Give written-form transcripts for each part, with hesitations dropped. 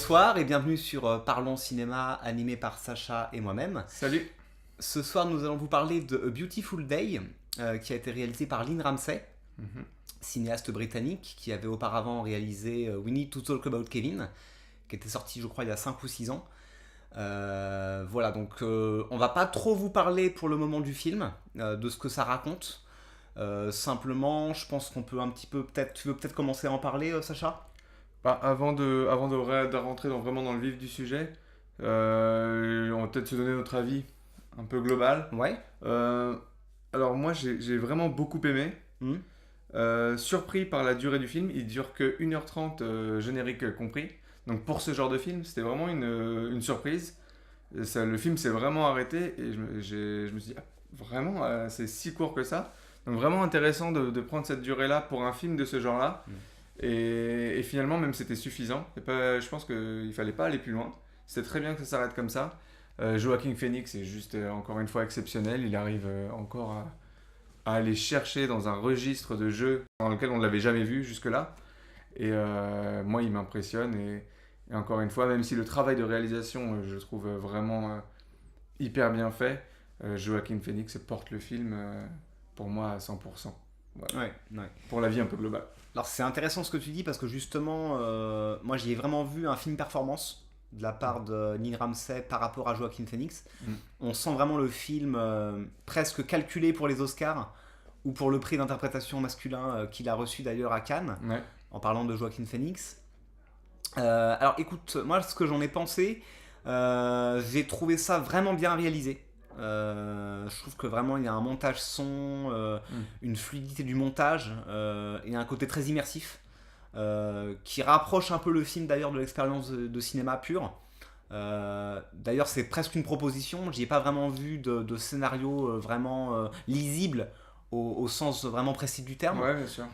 Bonsoir et bienvenue sur Parlons Cinéma, animé par Sacha et moi-même. Salut. Ce soir, nous allons vous parler de A Beautiful Day, qui a été réalisé par Lynn Ramsay, cinéaste britannique, qui avait auparavant réalisé We Need to Talk About Kevin, qui était sorti, je crois, il y a 5 ou 6 ans. Voilà, donc on va pas trop vous parler pour le moment du film, de ce que ça raconte. Simplement, je pense qu'on peut un petit peu, tu veux peut-être commencer à en parler, Sacha ? Avant de rentrer vraiment dans le vif du sujet, on va peut-être se donner notre avis un peu global. Ouais. Alors moi j'ai vraiment beaucoup aimé. Surpris par la durée du film, il dure que 1h30 générique compris. Donc pour ce genre de film, c'était vraiment une surprise. Le film s'est vraiment arrêté et je me suis dit, vraiment, c'est si court que ça. Donc vraiment intéressant de prendre cette durée-là pour un film de ce genre-là. Et finalement, même c'était suffisant. Je pense qu'il fallait pas aller plus loin. C'était très bien que ça s'arrête comme ça. Joaquin Phoenix est juste encore une fois exceptionnel. Il arrive encore à aller chercher dans un registre de jeu dans lequel on ne l'avait jamais vu jusque-là. Et moi, il m'impressionne. Et encore une fois, même si le travail de réalisation, je trouve vraiment hyper bien fait, Joaquin Phoenix porte le film pour moi à 100%. Voilà. Ouais. Pour la vie un peu globale. Alors c'est intéressant ce que tu dis parce que justement, moi j'y ai vraiment vu un film performance de la part de Lynn Ramsay par rapport à Joaquin Phoenix. On sent vraiment le film presque calculé pour les Oscars ou pour le prix d'interprétation masculin qu'il a reçu d'ailleurs à Cannes, en parlant de Joaquin Phoenix. Alors écoute, moi ce que j'en ai pensé, j'ai trouvé ça vraiment bien réalisé. Je trouve que vraiment il y a un montage son, une fluidité du montage et un côté très immersif qui rapproche un peu le film d'ailleurs de l'expérience de cinéma pur. D'ailleurs c'est presque une proposition, j'y ai pas vraiment vu de scénario vraiment lisible au sens vraiment précis du terme. Ouais, bien sûr.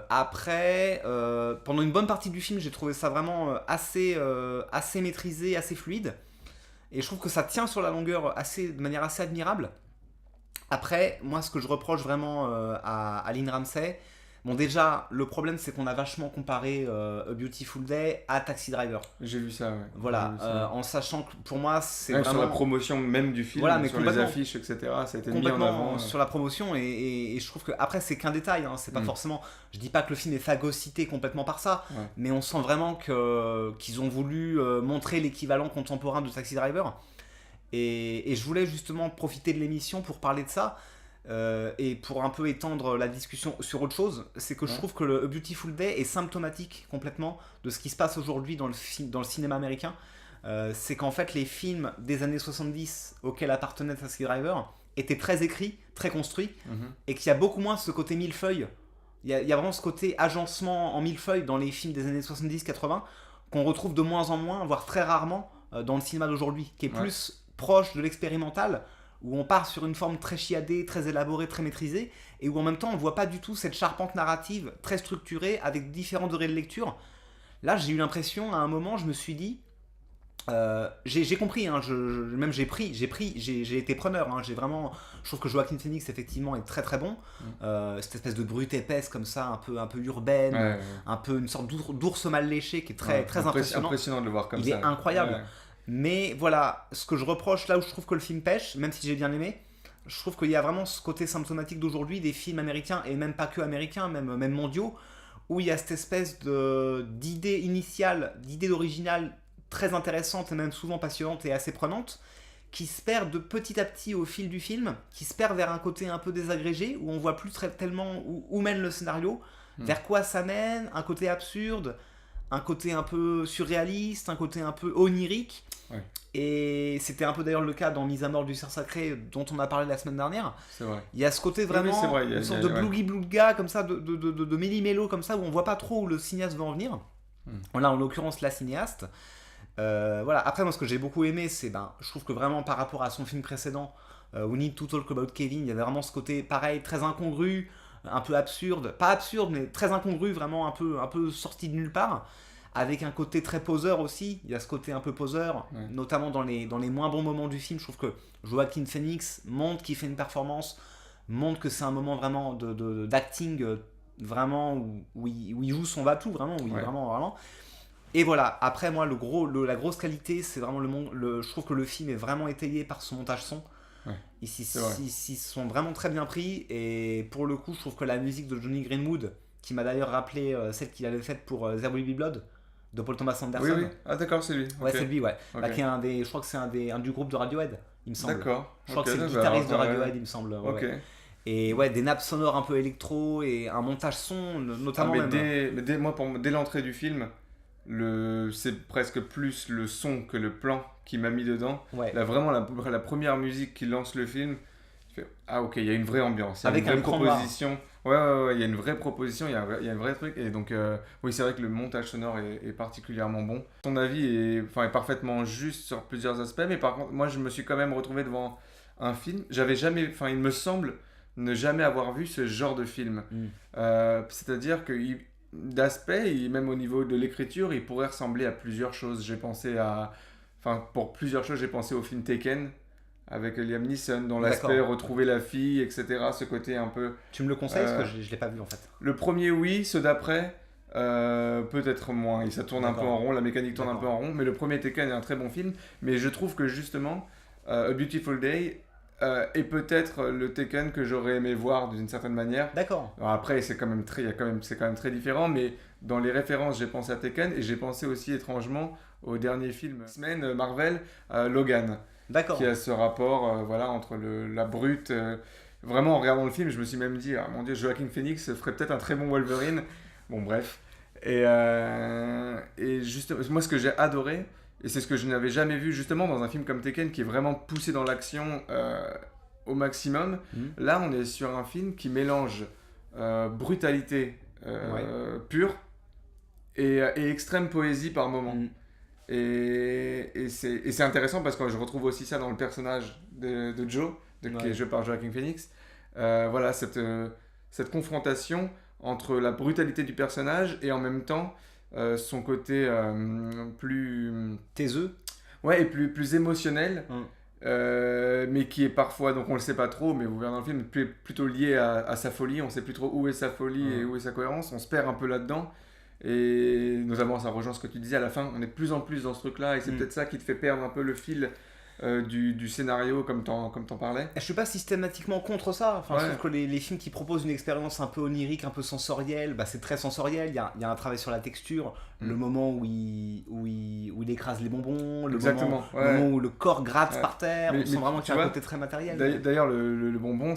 Après, pendant une bonne partie du film j'ai trouvé ça vraiment assez maîtrisé, assez fluide. Et je trouve que ça tient sur la longueur de manière assez admirable. Après, moi, ce que je reproche vraiment à Lynn Ramsay, bon, déjà, le problème, c'est qu'on a vachement comparé A Beautiful Day à Taxi Driver. J'ai vu ça, ouais. Voilà, en sachant que pour moi, c'est même vraiment... sur la promotion même du film, voilà, mais sur les affiches, etc. Ça a été mis en avant. Sur la promotion, et je trouve que après c'est qu'un détail, hein, c'est pas forcément... Je dis pas que le film est phagocyté complètement par ça, mais on sent vraiment qu'ils ont voulu montrer l'équivalent contemporain de Taxi Driver. Et je voulais justement profiter de l'émission pour parler de ça, et pour un peu étendre la discussion sur autre chose. C'est que je trouve que le A Beautiful Day est symptomatique complètement de ce qui se passe aujourd'hui dans le cinéma américain. C'est qu'en fait les films des années 70 auxquels appartenait Taxi Driver étaient très écrits, très construits, et qu'il y a beaucoup moins ce côté millefeuille. Il y a vraiment ce côté agencement en millefeuille dans les films des années 70-80 qu'on retrouve de moins en moins, voire très rarement dans le cinéma d'aujourd'hui, qui est plus proche de l'expérimental, où on part sur une forme très chiadée, très élaborée, très maîtrisée, et où en même temps on ne voit pas du tout cette charpente narrative très structurée avec différents degrés de lecture. Là j'ai eu l'impression, à un moment je me suis dit, j'ai compris, hein, j'ai été preneur, hein, je trouve que Joaquin Phoenix effectivement est très très bon, cette espèce de brute épaisse comme ça, un peu urbaine, un peu une sorte d'ours mal léché qui est très impressionnant de le voir comme ça. Il est incroyable. Mais voilà, ce que je reproche, là où je trouve que le film pêche, même si j'ai bien aimé, je trouve qu'il y a vraiment ce côté symptomatique d'aujourd'hui des films américains, et même pas que américains, même mondiaux, où il y a cette espèce d'idée initiale, d'idée d'original très intéressante et même souvent passionnante et assez prenante, qui se perd de petit à petit au fil du film, qui se perd vers un côté un peu désagrégé, où on voit plus tellement où mène le scénario, vers quoi ça mène, un côté absurde, un côté un peu surréaliste, un côté un peu onirique. Et c'était un peu d'ailleurs le cas dans Mise à mort du cerf sacré dont on a parlé la semaine dernière. C'est vrai. Il y a ce côté vraiment, une sorte de blougui-blougga comme ça, de méli-mélo comme ça, où on voit pas trop où le cinéaste veut en venir. Là en l'occurrence la cinéaste. Voilà. Après moi ce que j'ai beaucoup aimé, c'est je trouve que vraiment par rapport à son film précédent, We Need to Talk About Kevin, il y avait vraiment ce côté pareil, très incongru, un peu absurde, pas absurde mais très incongru, vraiment un peu sorti de nulle part, avec un côté très poseur aussi. Il y a ce côté un peu poseur, notamment dans les moins bons moments du film. Je trouve que Joaquin Phoenix montre qu'il fait une performance, montre que c'est un moment vraiment d'acting, vraiment où il joue son va-tout, vraiment, où il est vraiment. Et voilà, après moi la grosse qualité c'est vraiment je trouve que le film est vraiment étayé par son montage son. Ouais, Ils c'est vrai. s'y sont vraiment très bien pris et pour le coup je trouve que la musique de Johnny Greenwood, qui m'a d'ailleurs rappelé celle qu'il avait faite pour There Will Be Blood de Paul Thomas Oui, Anderson. oui. Ah, d'accord, c'est lui. Ouais, Ok. c'est lui, ouais. Ok. Qui est je crois que c'est un du groupe de Radiohead, il me semble. D'accord. Je crois Ok, que c'est le bah, guitariste de alors, Radiohead, il me semble. Ouais, ok. ouais. Et ouais, des nappes sonores un peu électro et un montage son, Ah, notamment mais même. dès l'entrée du film, c'est presque plus le son que le plan qui m'a mis dedans. Ouais. Là, vraiment, la première musique qui lance le film, je fais, ah ok, il y a une vraie ambiance, il y a Avec une un vraie écran noir. proposition. Ouais, il y a une vraie proposition, il y a un vrai truc. Et donc, oui, c'est vrai que le montage sonore est particulièrement bon. Ton avis est parfaitement juste sur plusieurs aspects, mais par contre, moi, je me suis quand même retrouvé devant un film. J'avais jamais, il me semble ne jamais avoir vu ce genre de film. Mm. C'est-à-dire que d'aspect, et même au niveau de l'écriture, il pourrait ressembler à plusieurs choses. Pour plusieurs choses, j'ai pensé au film Taken avec Liam Neeson, dans l'aspect D'accord. retrouver la fille, etc. Ce côté un peu. Tu me le conseilles parce Euh, que je l'ai pas vu en fait. le premier, oui, ceux d'après, peut-être moins. Et ça tourne un peu D'accord. en rond, la mécanique tourne un peu D'accord. en rond. Mais le premier Taken est un très bon film. Mais je trouve que justement, A Beautiful Day est peut-être le Taken que j'aurais aimé voir d'une certaine manière. D'accord. Alors après, c'est quand même très différent, mais dans les références, j'ai pensé à Taken et j'ai pensé aussi étrangement au dernier film semaine Marvel, Logan, D'accord. qui a ce rapport voilà, entre la brute. Vraiment, en regardant le film, je me suis même dit, ah mon dieu, Joaquin Phoenix ferait peut-être un très bon Wolverine. Bon, bref. Et justement, moi, ce que j'ai adoré, et c'est ce que je n'avais jamais vu justement dans un film comme Taken, qui est vraiment poussé dans l'action au maximum. Mm. Là, on est sur un film qui mélange brutalité pure et extrême poésie par moment. Mm. Et c'est intéressant parce que je retrouve aussi ça dans le personnage de Joe, qui est joué par Joaquin Phoenix. Voilà, cette confrontation entre la brutalité du personnage et en même temps son côté plus... Taiseux. Ouais, et plus émotionnel. Mm. Mais qui est parfois, donc on le sait pas trop, mais vous verrez dans le film, plutôt lié à sa folie. On sait plus trop où est sa folie et où est sa cohérence. On se perd un peu là-dedans. Et notamment, ça rejoint ce que tu disais à la fin. On est de plus en plus dans ce truc-là, et c'est peut-être ça qui te fait perdre un peu le fil du scénario, comme t'en parlais. Je suis pas systématiquement contre ça. Enfin, Ouais. je trouve que les films qui proposent une expérience un peu onirique, un peu sensorielle, bah, c'est très sensoriel. Il y a un travail sur la texture, le moment où il écrase les bonbons, le moment où le corps gratte par terre. On sent vraiment qu'il y a un côté très matériel. D'ailleurs, le bonbon,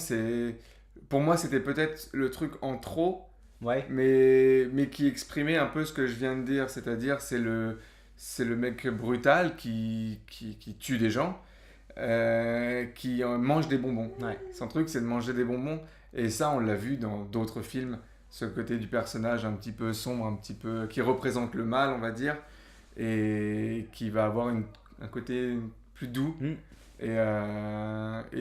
pour moi, c'était peut-être le truc en trop. Ouais. Mais qui exprimait un peu ce que je viens de dire, c'est-à-dire c'est le mec brutal qui tue des gens, qui mange des bonbons. Ouais. Son truc, c'est de manger des bonbons, et ça, on l'a vu dans d'autres films, ce côté du personnage un petit peu sombre, un petit peu qui représente le mal, on va dire, et qui va avoir un côté plus doux. Et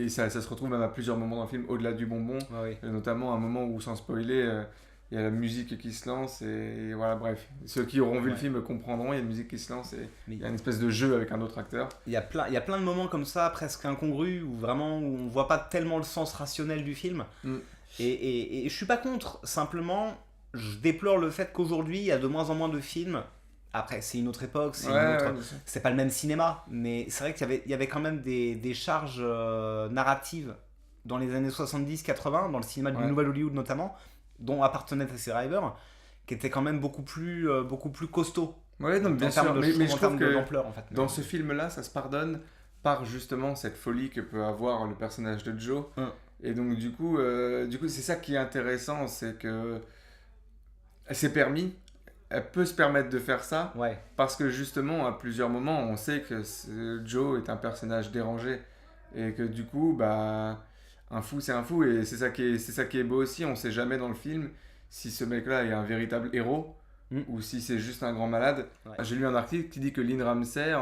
ça se retrouve même à plusieurs moments dans le film, au-delà du bonbon, notamment un moment où, sans spoiler, il y a la musique qui se lance, et voilà, bref. Ceux qui auront vu le film comprendront, il y a une musique qui se lance, et il y a une espèce de jeu avec un autre acteur. Il y a plein de moments comme ça, presque incongrus, où on voit pas tellement le sens rationnel du film. Et je suis pas contre, simplement, je déplore le fait qu'aujourd'hui, il y a de moins en moins de films. Après, c'est une autre époque, c'est pas le même cinéma, mais c'est vrai qu'il y avait quand même des charges narratives dans les années 70-80, dans le cinéma du Nouvel Hollywood notamment, dont appartenait Taxi Driver, qui était quand même beaucoup plus costaud. Ouais, non, bien sûr, mais je trouve que en fait. Dans ce film-là, ça se pardonne par justement cette folie que peut avoir le personnage de Joe. Et donc du coup, c'est ça qui est intéressant, c'est que elle peut se permettre de faire ça, parce que justement, à plusieurs moments, on sait que Joe est un personnage dérangé, et que du coup, bah, un fou, c'est un fou, et c'est ça qui est beau aussi. On sait jamais dans le film si ce mec-là est un véritable héros, ou si c'est juste un grand malade. J'ai lu un article qui dit que Lynn Ramsay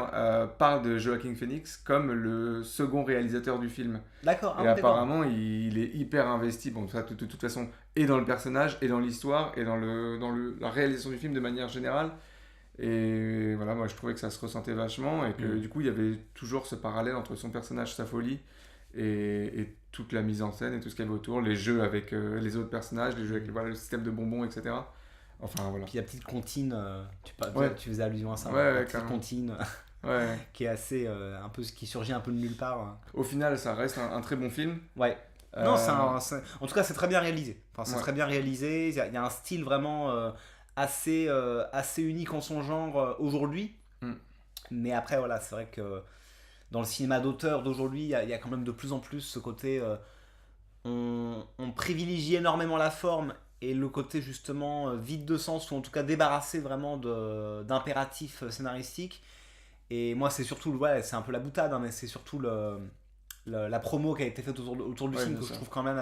parle de Joaquin Phoenix comme le second réalisateur du film. D'accord. Et apparemment, il est hyper investi, bon, ça, de toute façon, et dans le personnage, et dans l'histoire, et dans la réalisation du film de manière générale. Et voilà, moi je trouvais que ça se ressentait vachement, et que du coup, il y avait toujours ce parallèle entre son personnage, sa folie, et toute la mise en scène, et tout ce qu'il y avait autour, les jeux avec les autres personnages, les jeux avec le système de bonbons, etc. Enfin voilà. Puis la petite comptine, Ouais. tu faisais allusion à ça, Ouais, la ouais, petite carrément. comptine Ouais. qui est assez, un peu, qui surgit un peu de nulle part. Au final, ça reste un très bon film. Ouais. Non, Euh, en tout cas, c'est très bien réalisé. Enfin, c'est ouais. très bien réalisé. Il y a un style vraiment assez unique en son genre aujourd'hui. Mm. Mais après, voilà, c'est vrai que dans le cinéma d'auteur d'aujourd'hui, il y a quand même de plus en plus ce côté. On privilégie énormément la forme et le côté justement vide de sens, ou en tout cas débarrassé vraiment d'impératifs scénaristiques. Et moi, c'est surtout, ouais, c'est un peu la boutade, hein, mais c'est surtout la promo qui a été faite autour du Ouais, film bien que sûr. je trouve quand même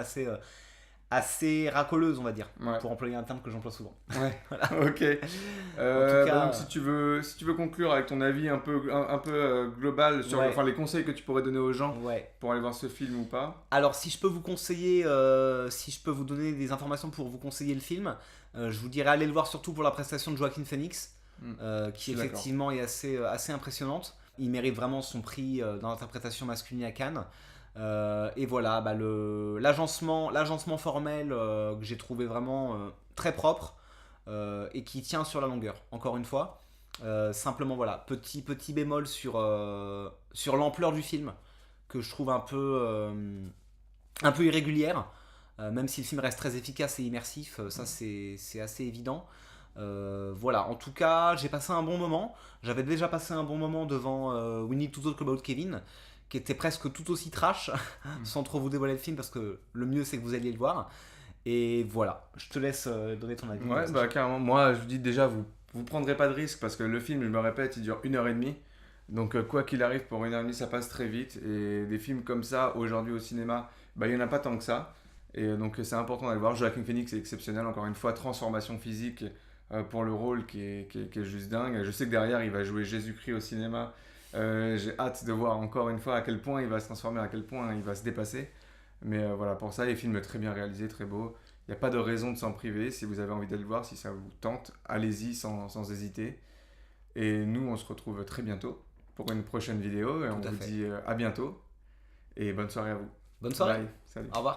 assez racoleuse, on va dire, Ouais. pour employer un terme que j'emploie souvent. Ouais. Ok. En tout cas, donc si tu veux conclure avec ton avis un peu global sur ouais. enfin, les conseils que tu pourrais donner aux gens Ouais. pour aller voir ce film ou pas. Alors, si je peux vous conseiller, si je peux vous donner des informations pour vous conseiller le film, je vous dirais aller le voir surtout pour la prestation de Joaquin Phoenix, Je qui suis effectivement est assez impressionnante. Il mérite vraiment son prix dans l'interprétation masculine à Cannes. Et voilà, bah l'agencement formel que j'ai trouvé vraiment très propre et qui tient sur la longueur, encore une fois. Simplement, voilà, petit bémol sur l'ampleur du film, que je trouve un peu irrégulière, même si le film reste très efficace et immersif, ça c'est assez évident. Voilà, en tout cas, j'ai passé un bon moment. J'avais déjà passé un bon moment devant We Need to Talk About Kevin, qui était presque tout aussi trash, sans trop vous dévoiler le film, parce que le mieux c'est que vous alliez le voir. Et voilà, je te laisse donner ton avis. Ouais, bah carrément. Moi, je vous dis déjà, vous prendrez pas de risque parce que le film, je me répète, il dure 1h30. Donc, quoi qu'il arrive, pour 1h30, ça passe très vite. Et des films comme ça, aujourd'hui au cinéma, bah, il n'y en a pas tant que ça. Et donc, c'est important d'aller voir. Joaquin Phoenix est exceptionnel, encore une fois, transformation physique pour le rôle qui est juste dingue. Je sais que derrière, il va jouer Jésus-Christ au cinéma. J'ai hâte de voir encore une fois à quel point il va se transformer, à quel point il va se dépasser. Mais voilà, pour ça, les films très bien réalisés, très beaux. Il n'y a pas de raison de s'en priver. Si vous avez envie d'aller le voir, si ça vous tente, allez-y sans hésiter. Et nous, on se retrouve très bientôt pour une prochaine vidéo. Et on Tout à vous fait. dit à bientôt. Et bonne soirée à vous. Bonne soirée. Bye. Salut. Au revoir.